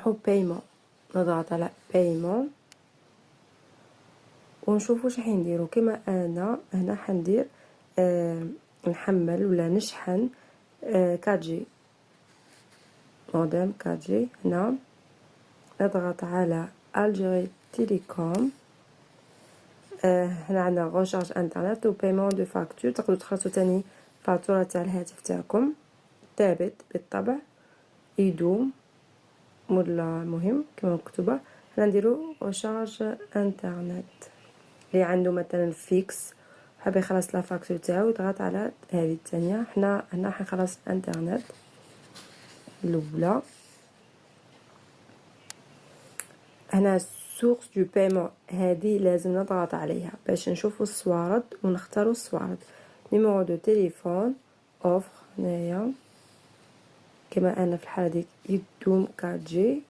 نروحو بايمون، نضغط على بايمون ونشوف واش راح نديرو. كما انا هنا حندير نحمل ولا نشحن 4G موديم 4G. هنا نضغط على الجيري تيليكوم. هنا عندنا غوشارج انترنت و بايمون دو فاكتور. تقدروا تخلصوا تاني فاتوره تاع الهاتف تاعكم ثابت بالطبع يدوم ولا مهم كما مكتوبه. هنا نديرو غوشارج انترنت. اللي عنده مثلا فيكس حاب يخلص لا فاكتور تاعو يضغط على هذه الثانيه. حنا هنا حنخلص انترنت الاولى. هنا سورس دو بايمون هذه لازم نضغط عليها باش نشوفوا الصوارد ونختاروا الصوارد. نيميرو دو تليفون اوفر هنايا كما انا في الحاله ديك يدوم 4G.